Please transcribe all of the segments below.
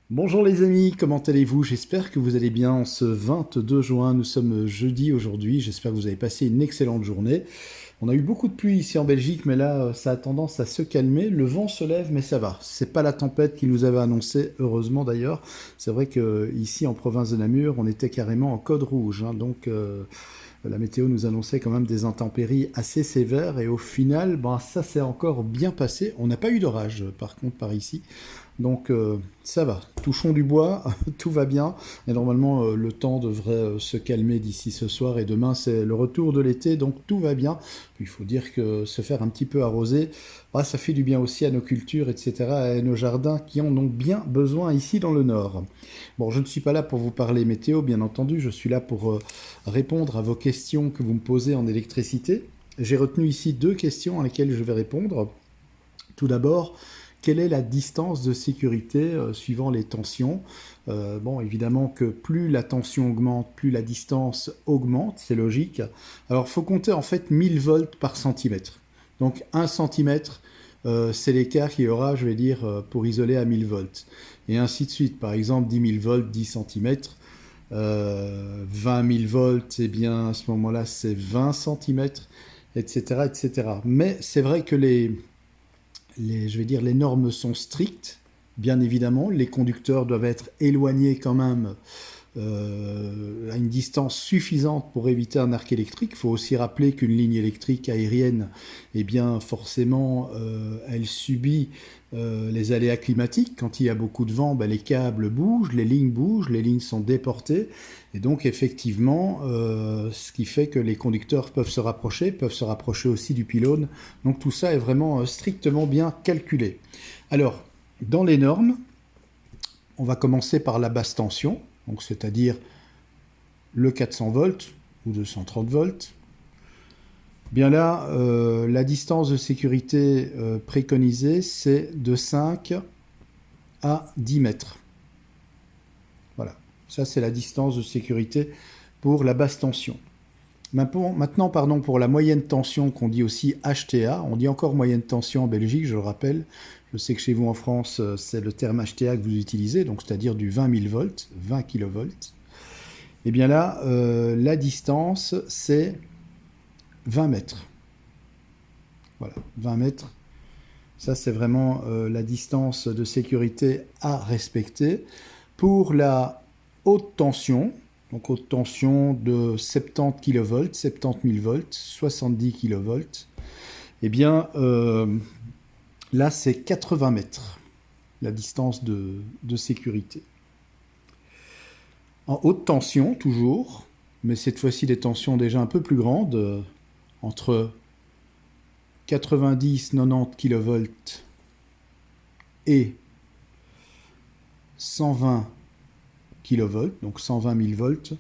Bonjour les amis, comment allez-vous? J'espère que vous allez bien en ce 22 juin. Nous sommes jeudi aujourd'hui. J'espère que vous avez passé une excellente journée. On a eu beaucoup de pluie ici en Belgique, mais là, ça a tendance à se calmer. Le vent se lève, mais ça va. C'est pas la tempête qui nous avait annoncé, heureusement d'ailleurs. C'est vrai que ici en province de Namur, on était carrément en code rouge, hein. Donc la météo nous annonçait quand même des intempéries assez sévères. Et au final, ben, ça s'est encore bien passé. On n'a pas eu d'orage, par contre, par ici. Donc ça va, touchons du bois, tout va bien. Et normalement, le temps devrait se calmer d'ici ce soir. Et demain, c'est le retour de l'été, donc tout va bien. Puis, il faut dire que se faire un petit peu arroser, bah, ça fait du bien aussi à nos cultures, etc., et à nos jardins qui en ont bien besoin ici dans le nord. Bon, je ne suis pas là pour vous parler météo, bien entendu. Je suis là pour répondre à vos questions que vous me posez en électricité. J'ai retenu ici deux questions à lesquelles je vais répondre. Tout d'abord, quelle est la distance de sécurité suivant les tensions? Bon, évidemment que plus la tension augmente, plus la distance augmente, c'est logique. Alors, il faut compter en fait 1000 volts par centimètre. Donc, 1 centimètre, c'est l'écart qu'il y aura, je vais dire, pour isoler à 1000 volts. Et ainsi de suite. Par exemple, 10 000 volts, 10 centimètres. 20 000 volts, eh bien, à ce moment-là, c'est 20 centimètres, etc., etc. Mais c'est vrai que je vais dire, les normes sont strictes, bien évidemment. Les conducteurs doivent être éloignés quand même à une distance suffisante pour éviter un arc électrique. Il faut aussi rappeler qu'une ligne électrique aérienne, eh bien, forcément, elle subit les aléas climatiques. Quand il y a beaucoup de vent, ben, les câbles bougent, les lignes sont déportées. Et donc, effectivement, ce qui fait que les conducteurs peuvent se rapprocher aussi du pylône. Donc, tout ça est vraiment strictement bien calculé. Alors, dans les normes, on va commencer par la basse tension, donc c'est-à-dire le 400 volts ou 230 volts. Bien là, la distance de sécurité préconisée, c'est de 5 à 10 mètres. Voilà, ça c'est la distance de sécurité pour la basse tension. Maintenant, pardon, pour la moyenne tension qu'on dit aussi HTA, on dit encore moyenne tension en Belgique, je le rappelle. Je sais que chez vous en France, c'est le terme HTA que vous utilisez, donc c'est-à-dire du 20 000 volts, 20 kilovolts. Et bien là, la distance, c'est 20 mètres. Voilà, 20 mètres. Ça, c'est vraiment la distance de sécurité à respecter. Pour la haute tension, donc haute tension de 70 kV, 70 000 volts, 70 kV, eh bien, là, c'est 80 mètres, la distance de sécurité. En haute tension, toujours, mais cette fois-ci des tensions déjà un peu plus grandes, entre 90-90 kV et 120 kV, donc 120 000 volts.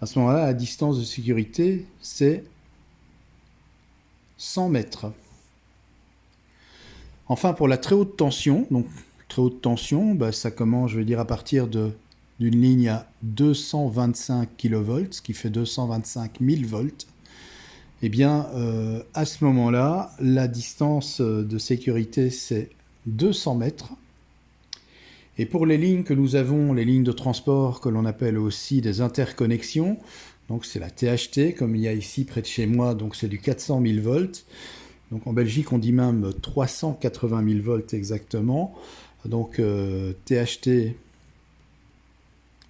À ce moment-là, la distance de sécurité, c'est 100 mètres. Enfin, pour la très haute tension, donc très haute tension, bah, ça commence, je vais dire, à partir d'une ligne à 225 kV, ce qui fait 225 000 volts. Eh bien, à ce moment-là, la distance de sécurité, c'est 200 mètres. Et pour les lignes que nous avons, les lignes de transport que l'on appelle aussi des interconnexions, donc c'est la THT, comme il y a ici près de chez moi, donc c'est du 400 000 volts. Donc en Belgique, on dit même 380 000 volts exactement. Donc THT,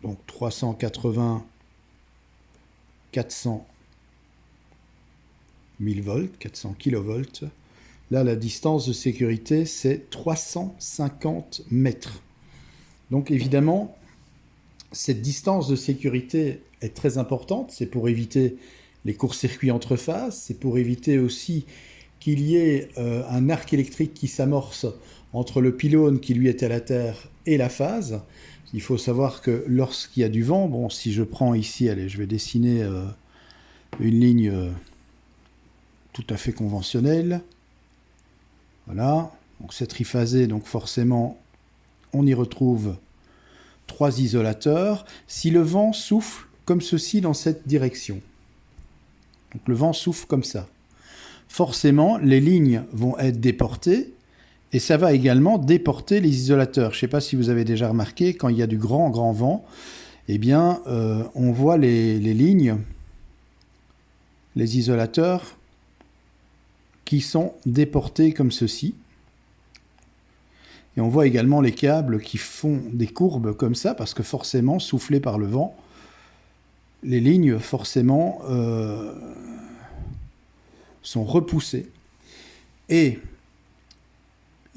donc 380, 400 000 volts, 400 kilovolts. Là, la distance de sécurité, c'est 350 mètres. Donc évidemment, cette distance de sécurité est très importante. C'est pour éviter les courts-circuits entre phases. C'est pour éviter aussi qu'il y ait un arc électrique qui s'amorce entre le pylône qui lui est à la terre et la phase. Il faut savoir que lorsqu'il y a du vent, bon, si je prends ici, allez, je vais dessiner une ligne tout à fait conventionnelle. Voilà, donc c'est triphasé, donc forcément, on y retrouve 3 isolateurs. Si le vent souffle comme ceci dans cette direction, donc le vent souffle comme ça, forcément, les lignes vont être déportées Et ça va également déporter les isolateurs. Je ne sais pas si vous avez déjà remarqué, quand il y a du grand vent, eh bien, on voit les lignes, les isolateurs, qui sont déportés comme ceci. Et on voit également les câbles qui font des courbes comme ça, parce que forcément, soufflés par le vent, les lignes, forcément, sont repoussées. Et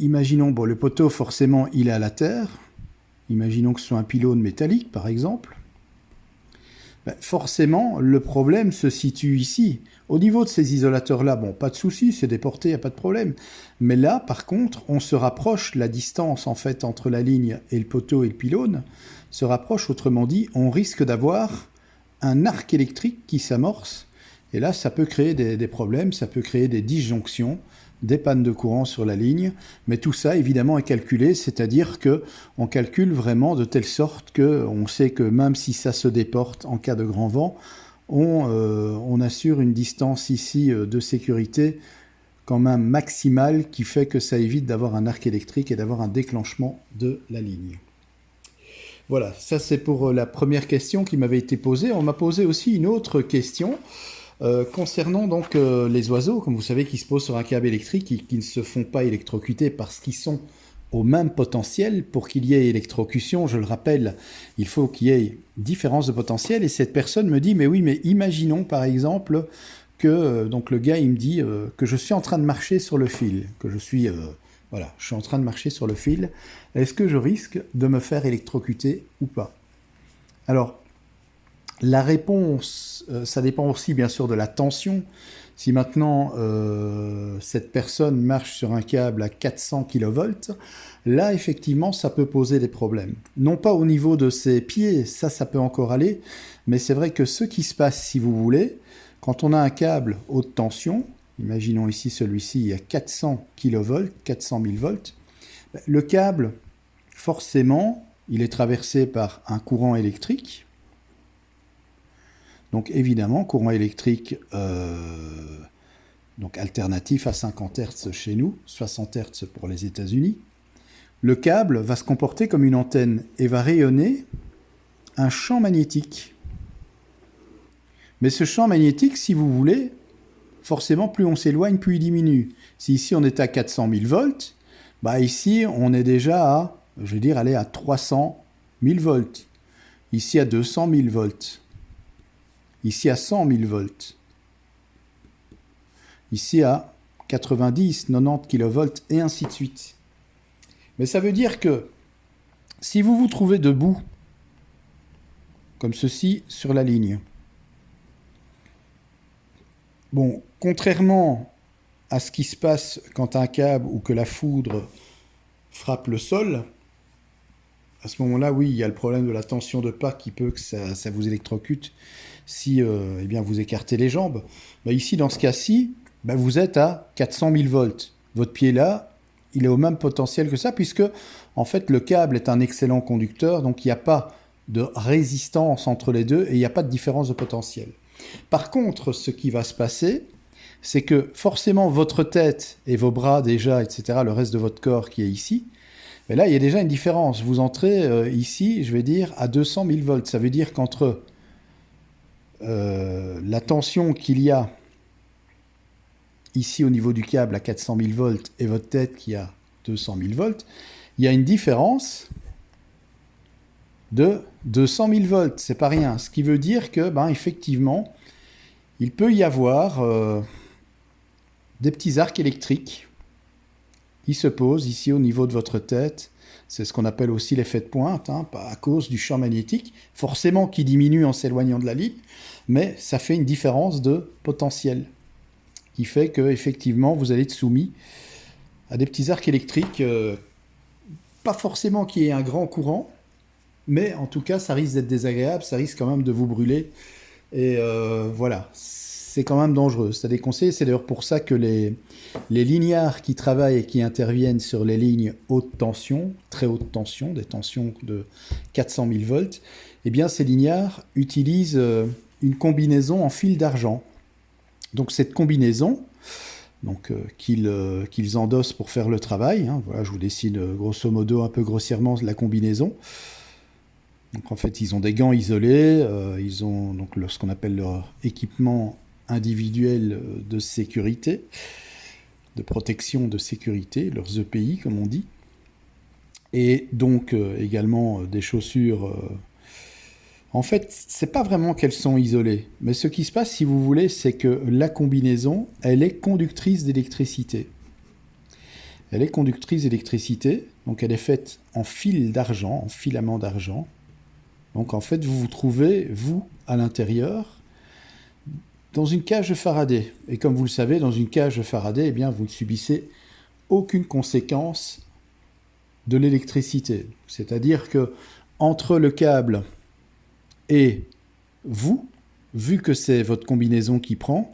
imaginons, bon, le poteau, forcément, il est à la terre. Imaginons que ce soit un pylône métallique, par exemple. Ben, forcément, le problème se situe ici. Au niveau de ces isolateurs-là, bon, pas de souci, c'est déporté, il n'y a pas de problème. Mais là, par contre, on se rapproche, la distance, en fait, entre la ligne et le poteau et le pylône se rapproche, autrement dit, on risque d'avoir un arc électrique qui s'amorce. Et là, ça peut créer des problèmes, ça peut créer des disjonctions, des pannes de courant sur la ligne, mais tout ça évidemment est calculé, c'est-à-dire qu'on calcule vraiment de telle sorte qu'on sait que même si ça se déporte en cas de grand vent, on assure une distance ici de sécurité quand même maximale qui fait que ça évite d'avoir un arc électrique et d'avoir un déclenchement de la ligne. Voilà, ça c'est pour la première question qui m'avait été posée. On m'a posé aussi une autre question concernant donc les oiseaux, comme vous savez, qui se posent sur un câble électrique et qui ne se font pas électrocuter parce qu'ils sont au même potentiel. Pour qu'il y ait électrocution, je le rappelle, il faut qu'il y ait différence de potentiel. Et cette personne me dit, mais oui, mais imaginons par exemple que donc le gars, il me dit que je suis en train de marcher sur le fil, que je suis en train de marcher sur le fil. Est-ce que je risque de me faire électrocuter ou pas? Alors, la réponse, ça dépend aussi bien sûr de la tension. Si maintenant cette personne marche sur un câble à 400 kV, là effectivement ça peut poser des problèmes. Non pas au niveau de ses pieds, ça peut encore aller, mais c'est vrai que ce qui se passe, si vous voulez, quand on a un câble haute tension, imaginons ici celui-ci à 400 kV, 400 000 volts, le câble, forcément, il est traversé par un courant électrique. Donc évidemment, courant électrique donc alternatif à 50 Hz chez nous, 60 Hz pour les États-Unis. Le câble va se comporter comme une antenne et va rayonner un champ magnétique. Mais ce champ magnétique, si vous voulez, forcément, plus on s'éloigne, plus il diminue. Si ici on est à 400 000 volts, bah ici on est déjà à, je veux dire, aller à 300 000 volts. Ici à 200 000 volts. Ici à 100 000 volts. Ici à 90, 90 kV et ainsi de suite. Mais ça veut dire que si vous vous trouvez debout, comme ceci, sur la ligne, bon, contrairement à ce qui se passe quand un câble ou que la foudre frappe le sol, à ce moment-là, oui, il y a le problème de la tension de pas qui peut que ça vous électrocute si eh bien, vous écartez les jambes. Bah, ici, dans ce cas-ci, bah, vous êtes à 400 000 volts. Votre pied là, il est au même potentiel que ça, puisque en fait, le câble est un excellent conducteur, donc il n'y a pas de résistance entre les deux et il n'y a pas de différence de potentiel. Par contre, ce qui va se passer, c'est que forcément votre tête et vos bras déjà, etc., le reste de votre corps qui est ici, mais là il y a déjà une différence. Vous entrez ici, je vais dire, à 200 000 volts. Ça veut dire qu'entre la tension qu'il y a ici au niveau du câble à 400 000 volts et votre tête qui a 200 000 volts, il y a une différence de 200 000 volts, c'est pas rien. Ce qui veut dire que, ben, effectivement, il peut y avoir des petits arcs électriques qui se posent ici au niveau de votre tête. C'est ce qu'on appelle aussi l'effet de pointe, hein, à cause du champ magnétique, forcément qui diminue en s'éloignant de la ligne, mais ça fait une différence de potentiel qui fait que effectivement vous allez être soumis à des petits arcs électriques, pas forcément qu'il y ait un grand courant, mais en tout cas ça risque d'être désagréable, ça risque quand même de vous brûler, et voilà, c'est quand même dangereux, c'est à déconseiller. C'est d'ailleurs pour ça que les lignards qui travaillent et qui interviennent sur les lignes haute tension, très haute tension, des tensions de 400 000 volts, eh bien ces lignards utilisent une combinaison en fil d'argent. Donc cette combinaison, donc qu'ils endossent pour faire le travail. Hein. Voilà, je vous dessine grosso modo, un peu grossièrement, la combinaison. Donc en fait, ils ont des gants isolés, ils ont donc ce qu'on appelle leur équipement individuel de sécurité, de protection de sécurité, leurs EPI comme on dit, et donc également des chaussures. En fait, c'est pas vraiment qu'elles sont isolées, mais ce qui se passe, si vous voulez, c'est que la combinaison, elle est conductrice d'électricité. Elle est conductrice d'électricité, donc elle est faite en fil d'argent, en filament d'argent. Donc en fait, vous vous trouvez, vous, à l'intérieur, dans une cage de Faraday. Et comme vous le savez, dans une cage de Faraday, eh bien, vous ne subissez aucune conséquence de l'électricité. C'est-à-dire que entre le câble et vous, vu que c'est votre combinaison qui prend,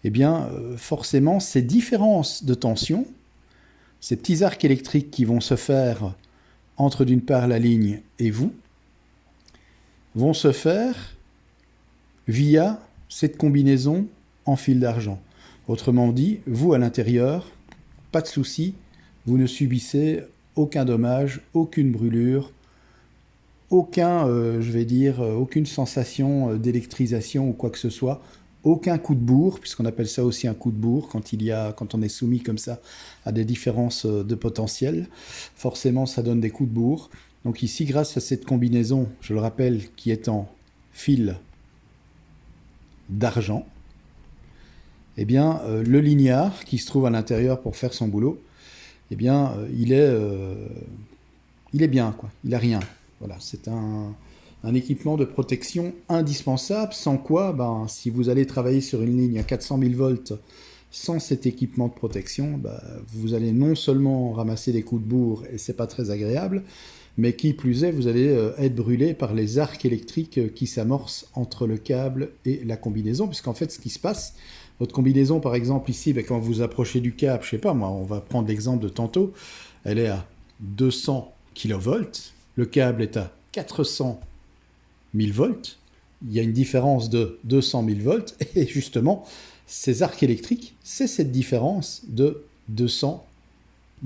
eh bien, forcément, ces différences de tension, ces petits arcs électriques qui vont se faire entre d'une part la ligne et vous, vont se faire via cette combinaison en fil d'argent. Autrement dit, vous à l'intérieur, pas de souci, vous ne subissez aucun dommage, aucune brûlure, aucune sensation d'électrisation ou quoi que ce soit, aucun coup de bourre, puisqu'on appelle ça aussi un coup de bourre quand on est soumis comme ça à des différences de potentiel. Forcément, ça donne des coups de bourre. Donc ici, grâce à cette combinaison, je le rappelle, qui est en fil d'argent, eh bien, le lignard qui se trouve à l'intérieur pour faire son boulot, eh bien, il est bien, quoi. Il n'a rien. Voilà, c'est un équipement de protection indispensable, sans quoi, si vous allez travailler sur une ligne à 400 000 volts sans cet équipement de protection, vous allez non seulement ramasser des coups de bourre, et c'est pas très agréable, mais qui plus est, vous allez être brûlé par les arcs électriques qui s'amorcent entre le câble et la combinaison, puisqu'en fait, ce qui se passe, votre combinaison, par exemple, ici, quand vous approchez du câble, je sais pas moi, on va prendre l'exemple de tantôt, elle est à 200 kV, le câble est à 400 000 volts, il y a une différence de 200 000 volts, et justement, ces arcs électriques, c'est cette différence de 200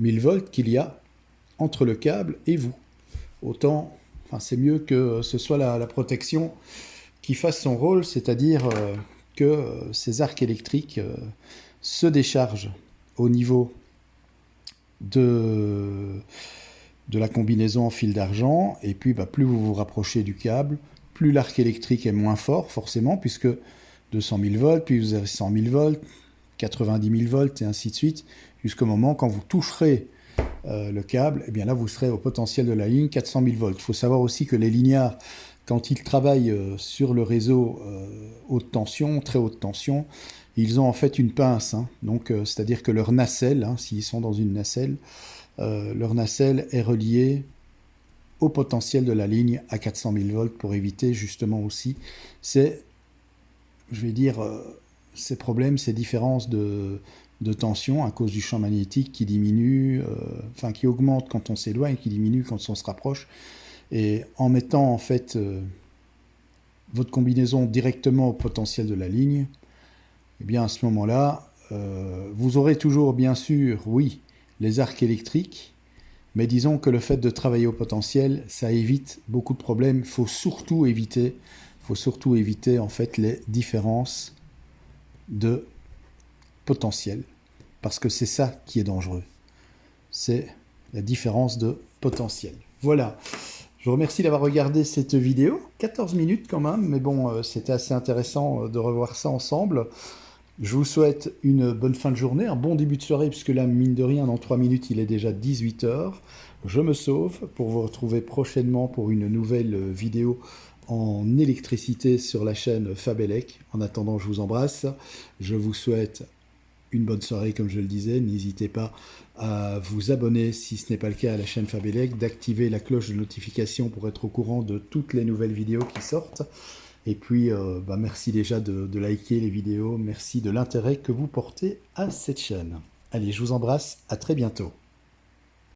000 volts qu'il y a entre le câble et vous. Autant, c'est mieux que ce soit la protection qui fasse son rôle, c'est-à-dire que ces arcs électriques se déchargent au niveau de la combinaison en fil d'argent, et puis plus vous vous rapprochez du câble, plus l'arc électrique est moins fort, forcément, puisque 200 000 volts, puis vous avez 100 000 volts, 90 000 volts, et ainsi de suite, jusqu'au moment quand vous toucherez le câble, et bien là vous serez au potentiel de la ligne 400 000 volts. Il faut savoir aussi que les lignards, quand ils travaillent sur le réseau haute tension, très haute tension, ils ont en fait une pince, hein. Donc c'est-à-dire que leur nacelle, hein, s'ils sont dans une nacelle, leur nacelle est reliée au potentiel de la ligne à 400 000 volts pour éviter justement aussi ces problèmes, ces différences de tension à cause du champ magnétique qui diminue, qui augmente quand on s'éloigne, qui diminue quand on se rapproche. Et en mettant en fait votre combinaison directement au potentiel de la ligne, eh bien à ce moment-là, vous aurez toujours bien sûr, oui, les arcs électriques, mais disons que le fait de travailler au potentiel, ça évite beaucoup de problèmes. Il faut surtout éviter en fait les différences de potentiel, parce que c'est ça qui est dangereux. C'est la différence de potentiel. Voilà. Je vous remercie d'avoir regardé cette vidéo. 14 minutes quand même, mais bon, c'était assez intéressant de revoir ça ensemble. Je vous souhaite une bonne fin de journée, un bon début de soirée, puisque là, mine de rien, dans 3 minutes, il est déjà 18h. Je me sauve pour vous retrouver prochainement pour une nouvelle vidéo en électricité sur la chaîne Fabelec. En attendant, je vous embrasse. Je vous souhaite une bonne soirée, comme je le disais. N'hésitez pas à vous abonner, si ce n'est pas le cas, à la chaîne Fabelec, d'activer la cloche de notification pour être au courant de toutes les nouvelles vidéos qui sortent. Et puis, merci déjà de liker les vidéos. Merci de l'intérêt que vous portez à cette chaîne. Allez, je vous embrasse. À très bientôt.